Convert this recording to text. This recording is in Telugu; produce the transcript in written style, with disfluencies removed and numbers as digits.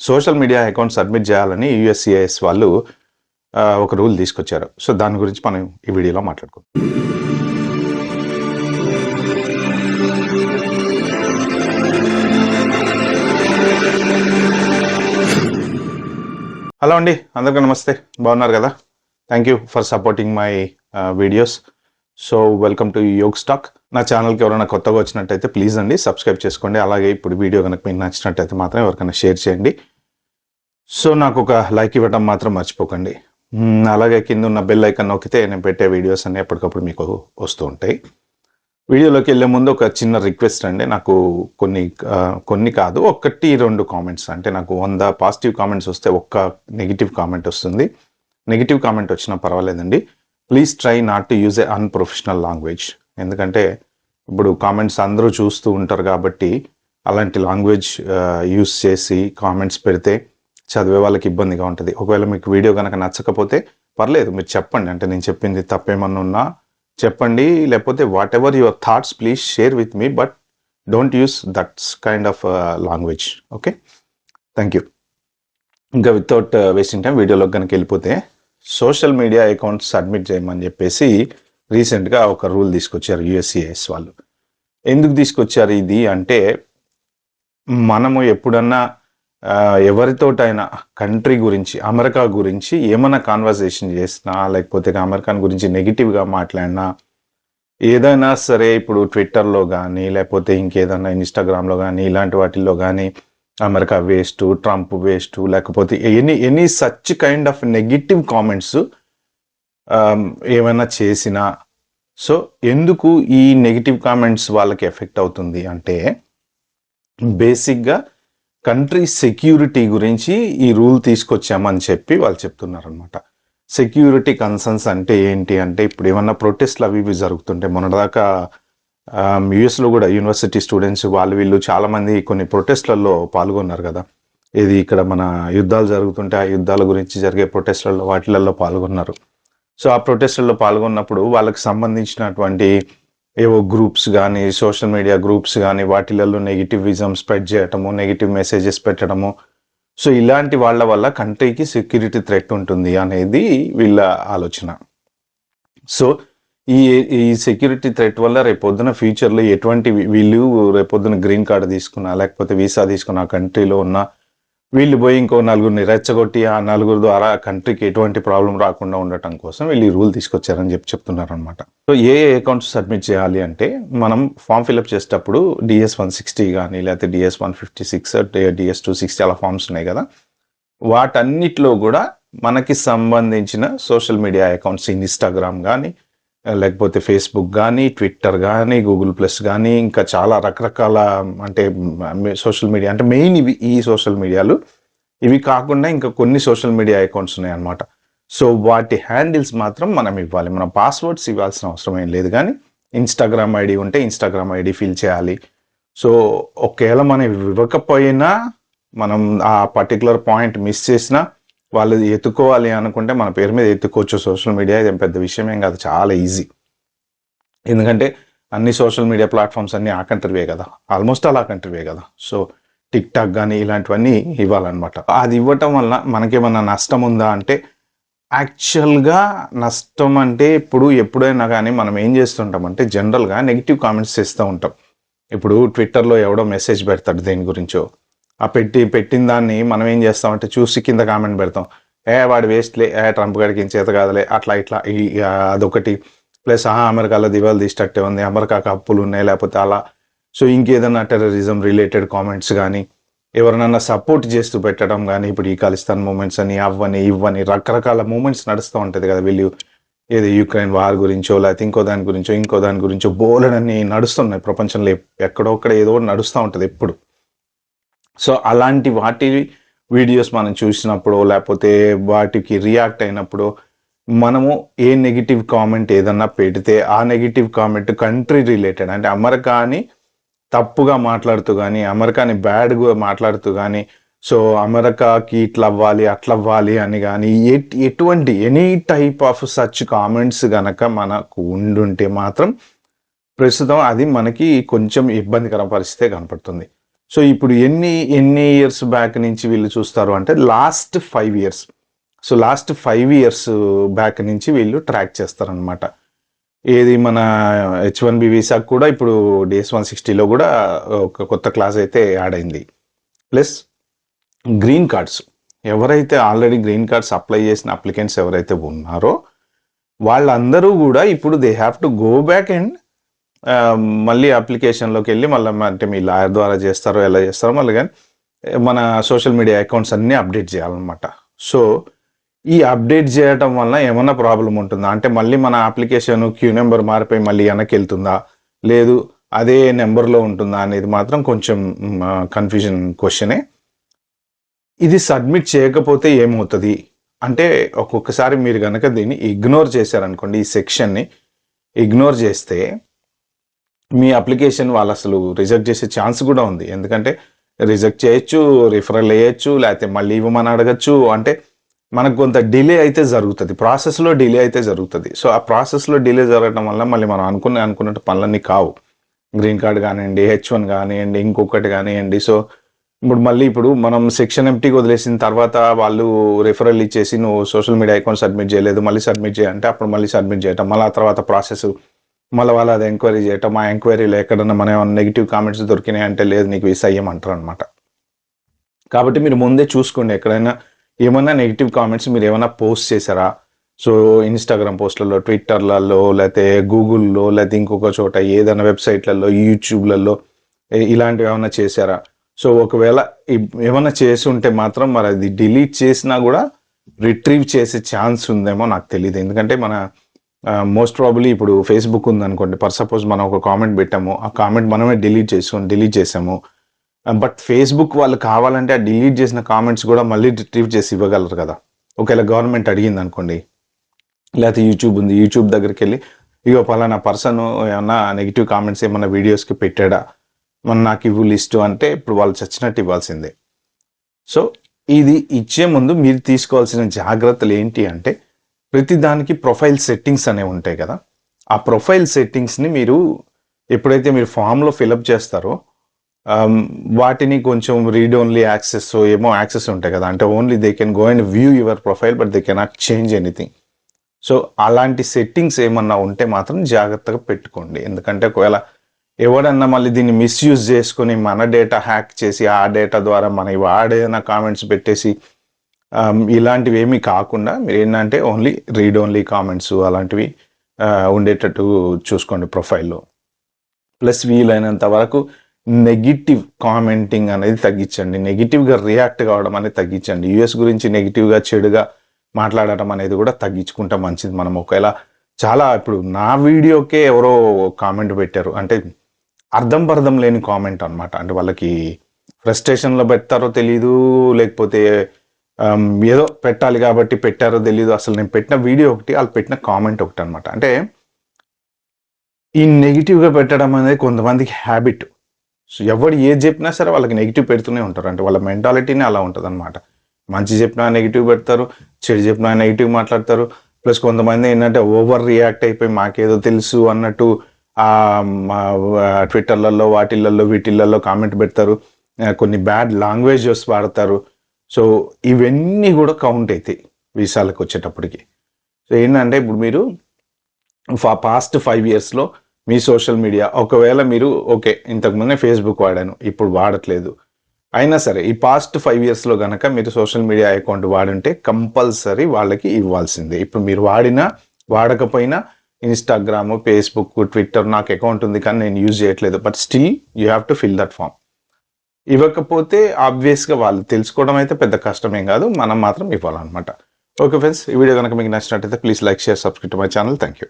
సోషల్ మీడియా అకౌంట్ సబ్మిట్ చేయాలని యూఎస్సిఐఎస్ వాళ్ళు ఒక రూల్ తీసుకొచ్చారు. సో దాని గురించి మనం ఈ వీడియోలో మాట్లాడుకుందాం. హలో అండి, అందరికీ నమస్తే. బాగున్నారు కదా? Thank you for supporting my videos. So welcome to Yog stock. నా ఛానల్కి ఎవరైనా కొత్తగా వచ్చినట్టయితే ప్లీజ్ అండి సబ్స్క్రైబ్ చేసుకోండి. అలాగే ఇప్పుడు వీడియో కనుక మీకు నచ్చినట్టయితే మాత్రం ఎవరికైనా షేర్ చేయండి. సో నాకు ఒక లైక్ ఇవ్వడం మాత్రం మర్చిపోకండి. అలాగే కింద ఉన్న బెల్ ఐకాన్ నొక్కితే నేను పెట్టే వీడియోస్ అన్నీ ఎప్పటికప్పుడు మీకు వస్తూ ఉంటాయి. వీడియోలోకి వెళ్ళే ముందు ఒక చిన్న రిక్వెస్ట్ అండి. నాకు కొన్ని కాదు, 1-2 కామెంట్స్, అంటే నాకు 100 పాజిటివ్ కామెంట్స్ వస్తే ఒక్క నెగిటివ్ కామెంట్ వస్తుంది. నెగిటివ్ కామెంట్ వచ్చినా పర్వాలేదండి. Please try not to use a unprofessional language. ఎందుకంటే ఇప్పుడు కామెంట్స్ అందరూ చూస్తూ ఉంటారు కాబట్టి అలాంటి లాంగ్వేజ్ యూస్ చేసి కామెంట్స్ పెడితే చదివే వాళ్ళకి ఇబ్బందిగా ఉంటుంది. ఒకవేళ మీకు వీడియో కనుక నచ్చకపోతే పర్లేదు, మీరు చెప్పండి. అంటే నేను చెప్పింది తప్పేమన్నా ఉన్నా చెప్పండి, లేకపోతే what ever your thoughts please share with me, but don't use that's kind of language. Okay, thank you. ఇంకా వితౌట్ వేస్టింగ్ టైం వీడియోలోకి కనుక వెళ్ళిపోతే, సోషల్ మీడియా అకౌంట్ సబ్మిట్ చేయమని చెప్పేసి రీసెంట్గా ఒక రూల్ తీసుకొచ్చారు యూఎస్సిఐఎస్ వాళ్ళు. ఎందుకు తీసుకొచ్చారు ఇది అంటే, మనము ఎప్పుడన్నా ఎవరితోటైనా కంట్రీ గురించి, అమెరికా గురించి ఏమైనా కాన్వర్సేషన్ చేసినా, లేకపోతే అమెరికా గురించి నెగిటివ్గా మాట్లాడినా, ఏదైనా సరే ఇప్పుడు ట్విట్టర్లో కానీ లేకపోతే ఇంకేదైనా ఇన్స్టాగ్రామ్లో కానీ ఇలాంటి వాటిల్లో కానీ అమెరికా వేస్ట్, ట్రంప్ వేస్ట్, లేకపోతే any such kind of negative comments ఏమైనా చేసినా, సో ఎందుకు ఈ నెగిటివ్ కామెంట్స్ వాళ్ళకి ఎఫెక్ట్ అవుతుంది అంటే, బేసిక్గా కంట్రీ సెక్యూరిటీ గురించి ఈ రూల్ తీసుకొచ్చామని చెప్పి వాళ్ళు చెప్తున్నారు అనమాట. సెక్యూరిటీ కన్సర్న్స్ అంటే ఏంటి అంటే, ఇప్పుడు ఏమన్నా ప్రొటెస్ట్లు అవి ఇవి జరుగుతుంటే, మొన్నటిదాకా యుఎస్లో కూడా యూనివర్సిటీ స్టూడెంట్స్ వీళ్ళు చాలామంది కొన్ని ప్రొటెస్ట్లలో పాల్గొన్నారు కదా. ఇది ఇక్కడ మన యుద్ధాలు జరుగుతుంటే ఆ యుద్ధాల గురించి జరిగే ప్రొటెస్ట్లలో వాటిలలో పాల్గొన్నారు. సో ఆ ప్రొటెస్ట్లలో పాల్గొన్నప్పుడు వాళ్ళకి సంబంధించినటువంటి ఏవో గ్రూప్స్ కానీ, సోషల్ మీడియా గ్రూప్స్ కానీ వాటిలలో నెగిటివిజం స్ప్రెడ్ చేయటము, నెగిటివ్ మెసేజెస్ పెట్టడము, సో ఇలాంటి వాళ్ళ వల్ల కంట్రీకి సెక్యూరిటీ థ్రెట్ ఉంటుంది అనేది వీళ్ళ ఆలోచన. సో ఈ సెక్యూరిటీ థ్రెట్ వల్ల రేపొద్దున ఫ్యూచర్లో ఎటువంటి వీళ్ళు రేపొద్దున గ్రీన్ కార్డు తీసుకున్నా లేకపోతే వీసా తీసుకున్న ఆ కంట్రీలో ఉన్న వీళ్ళు పోయి ఇంకో నలుగురిని రెచ్చగొట్టి ఆ నలుగురు ద్వారా కంట్రీకి ఎటువంటి ప్రాబ్లం రాకుండా ఉండటం కోసం వీళ్ళు ఈ రూల్ తీసుకొచ్చారని చెప్తున్నారు అనమాట. సో ఏ అకౌంట్స్ సబ్మిట్ చేయాలి అంటే, మనం ఫామ్ ఫిల్అప్ చేసేటప్పుడు DS 160 కానీ లేకపోతే DS 156, DS 260 అలా ఫామ్స్ ఉన్నాయి కదా, వాటన్నిటిలో కూడా మనకి సంబంధించిన సోషల్ మీడియా అకౌంట్స్, ఇన్స్టాగ్రామ్ కానీ లేకపోతే ఫేస్బుక్ కానీ, ట్విట్టర్ కానీ, గూగుల్ ప్లస్ కానీ, ఇంకా చాలా రకరకాల అంటే సోషల్ మీడియా అంటే మెయిన్ ఈ సోషల్ మీడియాలు, ఇవి కాకుండా ఇంకా కొన్ని సోషల్ మీడియా అకౌంట్స్ ఉన్నాయి అన్నమాట. సో వాటి హ్యాండిల్స్ మాత్రం మనం ఇవ్వాలి. మనం పాస్వర్డ్స్ ఇవ్వాల్సిన అవసరం ఏం లేదు, కానీ ఇన్స్టాగ్రామ్ ఐడి ఉంటే ఇన్స్టాగ్రామ్ ఐడి ఫిల్ చేయాలి. సో ఒకవేళ మనం ఇవ్వకపోయినా, మనం ఆ పర్టికులర్ పాయింట్ మిస్ చేసినా, వాళ్ళు ఎత్తుకోవాలి అనుకుంటే మన పేరు మీద ఎత్తుకోవచ్చు. సోషల్ మీడియా ఇదేం పెద్ద విషయం ఏం కాదు, చాలా ఈజీ. ఎందుకంటే అన్ని సోషల్ మీడియా ప్లాట్ఫామ్స్ అన్నీ ఆ కంట్రీవే కదా, ఆల్మోస్ట్ అలా కంట్రీవే కదా. సో టిక్ టాక్ కానీ ఇలాంటివన్నీ ఇవ్వాలన్నమాట. అది ఇవ్వటం వల్ల మనకేమన్నా నష్టం ఉందా అంటే, యాక్చువల్గా నష్టం అంటే ఇప్పుడు ఎప్పుడైనా కానీ మనం ఏం చేస్తుంటామంటే జనరల్గా నెగిటివ్ కామెంట్స్ చేస్తూ ఉంటాం. ఇప్పుడు ట్విట్టర్లో ఎవడో మెసేజ్ పెడతాడు దేని గురించో, ఆ పెట్టిన దాన్ని మనం ఏం చేస్తామంటే చూసి కింద కామెంట్ పెడతాం, వాడు వేస్ట్లే, ట్రంప్ గారికి ఏం చేత కాదులే, అట్లా అదొకటి. ప్లస్ అమెరికాలో దివాళి తీసేటట్టే ఉంది, అమెరికాకు అప్పులు ఉన్నాయి, లేకపోతే అలా. సో ఇంకేదన్నా టెర్రరిజం రిలేటెడ్ కామెంట్స్ కానీ, ఎవరినన్నా సపోర్ట్ చేస్తూ పెట్టడం కానీ, ఇప్పుడు ఈ ఖలిస్తాన్ మూమెంట్స్ అని అవ్వని ఇవ్వని రకరకాల మూమెంట్స్ నడుస్తూ ఉంటుంది కదా. వీళ్ళు ఏదో యుక్రెయిన్ వార్ గురించో లేకపోతే ఇంకో దాని గురించో బోలెడన్ని నడుస్తున్నాయి ప్రపంచంలో. ఎక్కడొక్కడ ఏదో నడుస్తూ ఉంటుంది ఎప్పుడు. సో అలాంటి వాటి వీడియోస్ మనం చూసినప్పుడు లేకపోతే వాటికి రియాక్ట్ అయినప్పుడు మనము ఏ నెగిటివ్ కామెంట్ ఏదన్నా పెడితే ఆ నెగిటివ్ కామెంట్ కంట్రీ రిలేటెడ్, అంటే అమెరికాని తప్పుగా మాట్లాడుతూ కానీ, అమెరికాని బ్యాడ్గా మాట్లాడుతూ కానీ, సో అమెరికాకి ఇట్లా అవ్వాలి అట్లా అవ్వాలి అని కానీ ఎటువంటి any type of such comments గనక మనకు ఉండుంటే మాత్రం ప్రస్తుతం అది మనకి కొంచెం ఇబ్బందికర పరిస్థితే కనపడుతుంది. సో ఇప్పుడు ఎన్ని ఇయర్స్ బ్యాక్ నుంచి వీళ్ళు చూస్తారు అంటే last 5 years. So last 5 years back నుంచి వీళ్ళు ట్రాక్ చేస్తారనమాట. ఏది మన H1B వీసాకు కూడా ఇప్పుడు DS 160లో కూడా ఒక కొత్త క్లాస్ అయితే యాడ్ అయింది. ప్లస్ గ్రీన్ కార్డ్స్, ఎవరైతే ఆల్రెడీ గ్రీన్ కార్డ్స్ అప్లై చేసిన అప్లికెంట్స్ ఎవరైతే ఉన్నారో వాళ్ళందరూ కూడా ఇప్పుడు they have to go back and మళ్ళీ అప్లికేషన్లోకి వెళ్ళి మళ్ళీ అంటే మీ లాయర్ ద్వారా చేస్తారో ఎలా చేస్తారో మళ్ళీ కానీ మన సోషల్ మీడియా అకౌంట్స్ అన్నీ అప్డేట్ చేయాలన్నమాట. సో ఈ అప్డేట్ చేయటం వల్ల ఏమన్నా ప్రాబ్లం ఉంటుందా అంటే మళ్ళీ మన అప్లికేషన్ క్యూ నెంబర్ మారిపోయి మళ్ళీ వెనక్కి వెళ్తుందా, లేదు అదే నెంబర్లో ఉంటుందా అనేది మాత్రం కొంచెం కన్ఫ్యూజన్ క్వశ్చనే. ఇది సబ్మిట్ చేయకపోతే ఏమవుతుంది అంటే ఒక్కొక్కసారి మీరు కనుక దీన్ని ఇగ్నోర్ చేశారనుకోండి, ఈ సెక్షన్ని ఇగ్నోర్ చేస్తే మీ అప్లికేషన్ వాళ్ళు అసలు రిజెక్ట్ చేసే ఛాన్స్ కూడా ఉంది. ఎందుకంటే రిజెక్ట్ చేయొచ్చు, రిఫరల్ వేయచ్చు, లేకపోతే మళ్ళీ ఇవ్వమని అడగచ్చు. అంటే మనకు కొంత డిలే అయితే జరుగుతుంది, ప్రాసెస్లో డిలే అయితే జరుగుతుంది. సో ఆ ప్రాసెస్లో డిలే జరగడం వల్ల మళ్ళీ మనం అనుకున్నట్టు పనులన్నీ కావు. గ్రీన్ కార్డ్ కానివ్వండి, H1 కానివ్వండి, ఇంకొకటి కానివ్వండి. సో ఇప్పుడు మనం సెక్షన్ ఎంటీకి వదిలేసిన తర్వాత వాళ్ళు రిఫరల్ ఇచ్చేసి నువ్వు సోషల్ మీడియా అకౌంట్ సబ్మిట్ చేయలేదు, మళ్ళీ సబ్మిట్ చేయంటే అప్పుడు మళ్ళీ సబ్మిట్ చేయటం, మళ్ళీ ఆ తర్వాత ప్రాసెస్ మళ్ళీ వాళ్ళు అది ఎంక్వైరీ చేయటం, ఆ ఎంక్వైరీలో ఎక్కడన్నా మన ఏమైనా నెగిటివ్ కామెంట్స్ దొరికినాయి అంటే లేదు నీకు వీసా ఇయ్యమంటారు అనమాట. కాబట్టి మీరు ముందే చూసుకోండి, ఎక్కడైనా ఏమన్నా నెగిటివ్ కామెంట్స్ మీరు ఏమైనా పోస్ట్ చేశారా. సో ఇన్స్టాగ్రామ్ పోస్ట్లలో, ట్విట్టర్లలో, లేకపోతే గూగుల్లో, లేకపోతే ఇంకొక చోట ఏదైనా వెబ్సైట్లలో, యూట్యూబ్లలో ఇలాంటివి ఏమైనా చేశారా. సో ఒకవేళ ఏమైనా చేసి ఉంటే మాత్రం మరి అది డిలీట్ చేసినా కూడా రిట్రీవ్ చేసే ఛాన్స్ ఉందేమో నాకు తెలియదు. ఎందుకంటే మన మోస్ట్ ప్రాబబ్లీ ఇప్పుడు ఫేస్బుక్ ఉందనుకోండి, ఫర్ సపోజ్ మనం ఒక కామెంట్ పెట్టాము, ఆ కామెంట్ మనమే డిలీట్ చేసాము. బట్ ఫేస్బుక్ వాళ్ళు కావాలంటే ఆ డిలీట్ చేసిన కామెంట్స్ కూడా మళ్ళీ రిట్రీవ్ చేసి ఇవ్వగలరు కదా. ఒకవేళ గవర్నమెంట్ అడిగింది అనుకోండి, లేకపోతే యూట్యూబ్ ఉంది, యూట్యూబ్ దగ్గరికి వెళ్ళి ఇగో పలానా పర్సన్ ఏమన్నా నెగిటివ్ కామెంట్స్ ఏమన్నా వీడియోస్కి పెట్టాడా, మన నాకు ఇవ్వు లిస్టు అంటే ఇప్పుడు వాళ్ళు చచ్చినట్టు ఇవ్వాల్సిందే. సో ఇది ఇచ్చే ముందు మీరు తీసుకోవాల్సిన జాగ్రత్తలు ఏంటి అంటే ప్రతి దానికి ప్రొఫైల్ సెట్టింగ్స్ అనేవి ఉంటాయి కదా. ఆ ప్రొఫైల్ సెట్టింగ్స్ని మీరు ఎప్పుడైతే మీరు ఫామ్లో ఫిలప్ చేస్తారో వాటిని కొంచెం రీడ్ ఓన్లీ యాక్సెస్ ఏమో యాక్సెస్ ఉంటాయి కదా, అంటే only they can go and view your profile but they cannot change anything. So అలాంటి సెట్టింగ్స్ ఏమన్నా ఉంటే మాత్రం జాగ్రత్తగా పెట్టుకోండి. ఎందుకంటే ఒకవేళ ఎవడన్నా మళ్ళీ దీన్ని మిస్యూజ్ చేసుకొని మన డేటా హ్యాక్ చేసి ఆ డేటా ద్వారా మన వాడేదైనా కామెంట్స్ పెట్టేసి ఇలాంటివి ఏమీ కాకుండా మీరు ఏంటంటే ఓన్లీ రీడ్ ఓన్లీ కామెంట్స్ అలాంటివి ఉండేటట్టు చూసుకోండి ప్రొఫైల్లో. ప్లస్ వీలైనంత వరకు నెగిటివ్ కామెంటింగ్ అనేది తగ్గించండి, నెగిటివ్గా రియాక్ట్ కావడం అనేది తగ్గించండి. యూఎస్ గురించి నెగిటివ్గా చెడుగా మాట్లాడటం అనేది కూడా తగ్గించుకుంటే మంచిది. మనం ఒకవేళ చాలా ఇప్పుడు నా వీడియోకే ఎవరో కామెంట్ పెట్టారు, అంటే అర్థం లేని కామెంట్ అనమాట. అంటే వాళ్ళకి ఫ్రస్ట్రేషన్లో పెడతారో తెలీదు, లేకపోతే ఏదో పెట్టాలి కాబట్టి పెట్టారో తెలీదు. అసలు నేను పెట్టిన వీడియో ఒకటి, వాళ్ళు పెట్టిన కామెంట్ ఒకటి అనమాట. అంటే ఈ నెగిటివ్గా పెట్టడం అనేది కొంతమందికి హ్యాబిట్. సో ఎవరు ఏది చెప్పినా సరే వాళ్ళకి నెగిటివ్ పెడుతూనే ఉంటారు, అంటే వాళ్ళ మెంటాలిటీనే అలా ఉంటుంది అనమాట. మంచి చెప్పినా నెగిటివ్ పెడతారు, చెడు చెప్పినా నెగిటివ్ మాట్లాడతారు. ప్లస్ కొంతమంది ఏంటంటే ఓవర్ రియాక్ట్ అయిపోయి మాకేదో తెలుసు అన్నట్టు ట్విట్టర్లలో వీటిల్లో కామెంట్ పెడతారు, కొన్ని బ్యాడ్ లాంగ్వేజెస్ వాడతారు. సో ఇవన్నీ కూడా కౌంట్ అవుతాయి వీసాలకు వచ్చేటప్పటికి. సో ఏంటంటే ఇప్పుడు మీరు పాస్ట్ 5 ఇయర్స్లో మీ సోషల్ మీడియా ఒకవేళ మీరు ఓకే ఇంతకుముందే ఫేస్బుక్ వాడాను ఇప్పుడు వాడట్లేదు అయినా సరే ఈ పాస్ట్ 5 ఇయర్స్లో కనుక మీరు సోషల్ మీడియా అకౌంట్ వాడుంటే కంపల్సరీ వాళ్ళకి ఇవ్వాల్సిందే. ఇప్పుడు మీరు వాడకపోయినా ఇన్స్టాగ్రామ్, ఫేస్బుక్, ట్విట్టర్ నాకు అకౌంట్ ఉంది కానీ నేను యూజ్ చేయట్లేదు, but still you have to fill that form. ఇవ్వకపోతే ఆబ్వియస్గా వాళ్ళు తెలుసుకోవడం అయితే పెద్ద కష్టమేం కాదు, మనం మాత్రం ఇవ్వాలన్నమాట. ఓకే ఫ్రెండ్స్, ఈ వీడియో కనుక మీకు నచ్చినట్టయితే please like, share, subscribe to my channel. Thank you.